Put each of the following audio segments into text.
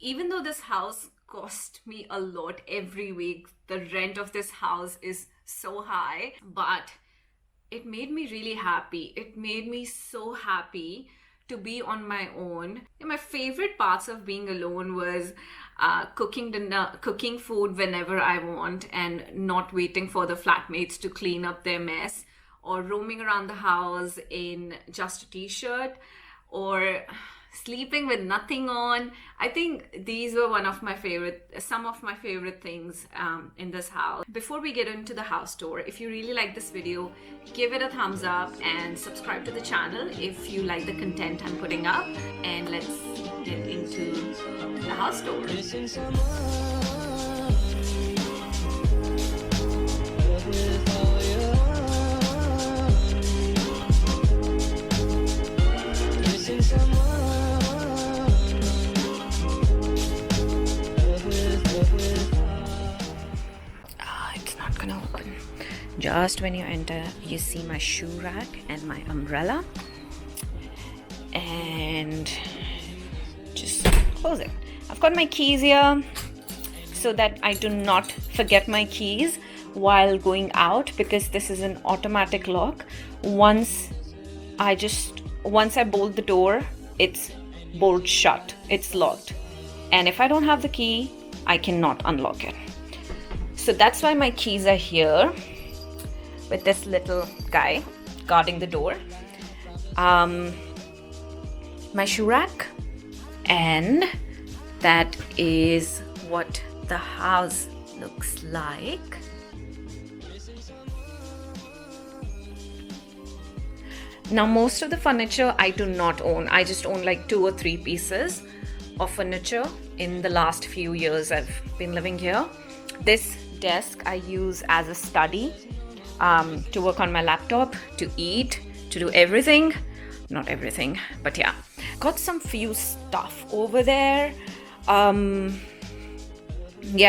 Even though this house cost me a lot every week, the rent of this house is so high, but it made me really happy. It made me so happy to be on my own. And my favorite parts of being alone was cooking dinner, cooking food whenever I want, and not waiting for the flatmates to clean up their mess, or roaming around the house in just a t-shirt, or sleeping with nothing on. I think these were some of my favorite things in this house. Before we get into the house tour, if you really like this video, give it a thumbs up and subscribe to the channel if you like the content I'm putting up. And let's get into the house tour. It's not gonna open. Just when you enter, you see my shoe rack and my umbrella, and just close it. I've got my keys here so that I do not forget my keys while going out, because this is an automatic lock. Once I bolt the door, it's bolt shut, it's locked, and if I don't have the key, I cannot unlock it. So that's why my keys are here with this little guy guarding the door. My shoe rack, and that is what the house looks like. Now, most of the furniture I do not own. I just own like 2 or 3 pieces of furniture in the last few years I've been living here. This desk I use as a study, to work on my laptop, to eat, to do everything. Not everything, but yeah. Got some few stuff over there. Yeah,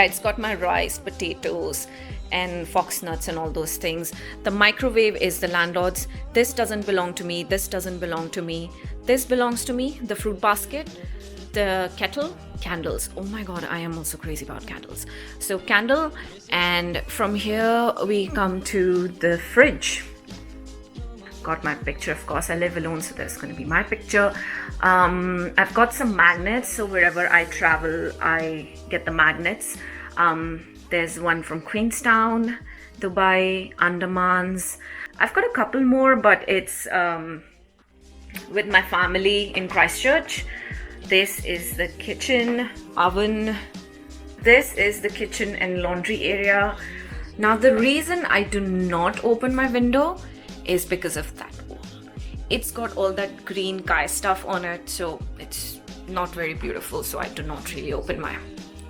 it's got my rice, potatoes, and fox nuts and all those things. The microwave is the landlord's. This doesn't belong to me. This doesn't belong to me. This belongs to me. The fruit basket, the kettle, candles. Oh my god, I am also crazy about candles. So candle, and from here we come to the fridge. Got my picture, of course. I live alone, so there's going to be my picture. I've got some magnets, so wherever I travel, I get the magnets. There's one from Queenstown, Dubai, Andamans. I've got a couple more, but it's with my family in Christchurch. This is the kitchen, oven. This is the kitchen and laundry area. Now, the reason I do not open my window is because of that wall. It's got all that green Kai stuff on it, so it's not very beautiful, so I do not really open my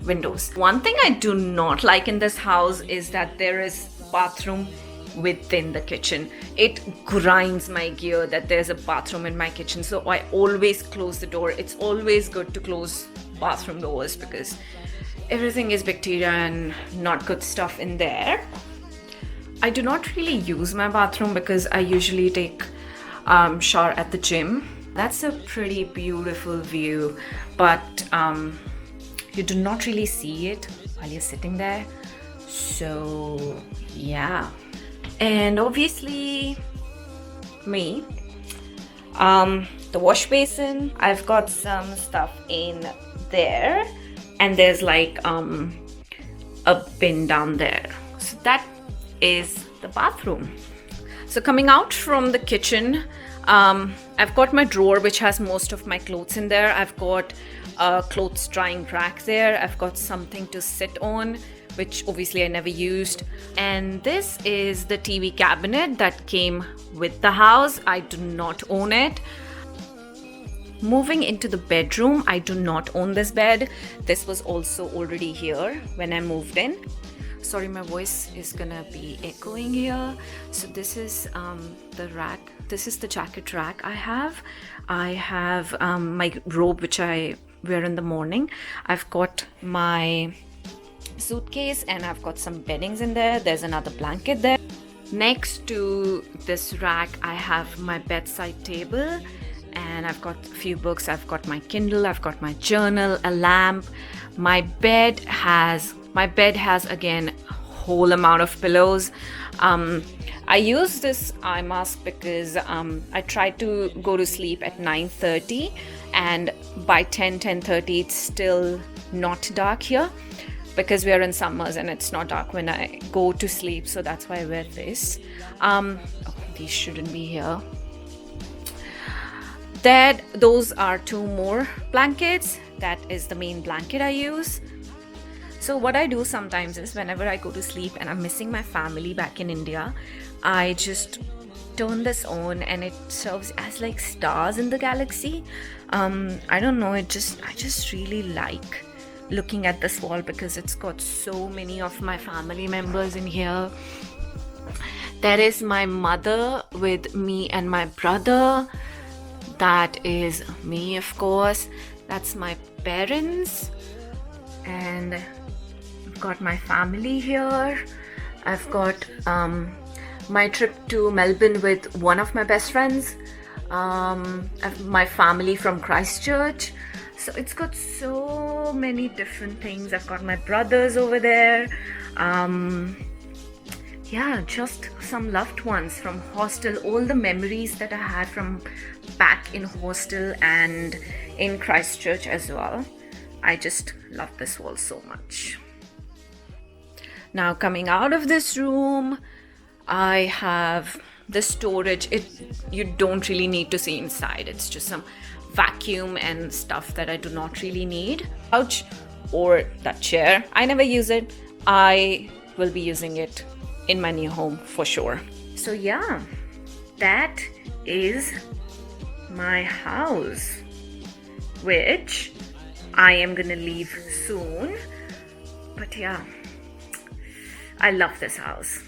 windows. One thing I do not like in this house is that there is bathroom within the kitchen. It grinds my gear that there's a bathroom in my kitchen, so I always close the door. It's always good to close bathroom doors because everything is bacteria and not good stuff in there. I do not really use my bathroom because I usually take shower at the gym. That's a pretty beautiful view, but you do not really see it while you're sitting there. So yeah, and obviously me, the wash basin. I've got some stuff in there, and there's like a bin down there. So that is the bathroom. So coming out from the kitchen, I've got my drawer which has most of my clothes in there. I've got a clothes drying rack there. I've got something to sit on, which obviously I never used. And this is the TV cabinet that came with the house. I do not own it. Moving into the bedroom, I do not own this bed. This was also already here when I moved in. Sorry, my voice is gonna be echoing here. So this is the rack. This is the jacket rack I have. I have my robe which I wear in the morning. I've got my suitcase and I've got some beddings in there. There's another blanket there. Next to this rack, I have my bedside table, and I've got a few books. I've got my Kindle, I've got my journal, a lamp. My bed has again a whole amount of pillows. I use this eye mask because I try to go to sleep at 9:30, and by 10:30 it's still not dark here, because we are in summers and it's not dark when I go to sleep. So that's why I wear this. These shouldn't be here. Those are 2 more blankets. That is the main blanket I use. So what I do sometimes is, whenever I go to sleep and I'm missing my family back in India, I just turn this on and it serves as like stars in the galaxy. I don't know, I just really like looking at this wall because it's got so many of my family members in here. There is my mother with me and my brother. That is me, of course. That's my parents, and I've got my family here. I've got my trip to Melbourne with one of my best friends. I've my family from Christchurch. So it's got so many different things. I've got my brothers over there. Yeah, just some loved ones from hostel. All the memories that I had from back in hostel and in Christchurch as well. I just love this wall so much. Now coming out of this room, I have the storage. You don't really need to see inside. It's just some vacuum and stuff that I do not really need. Couch or that chair, I never use it. I will be using it in my new home for sure. So yeah, that is my house, which I am gonna leave soon. But yeah, I love this house.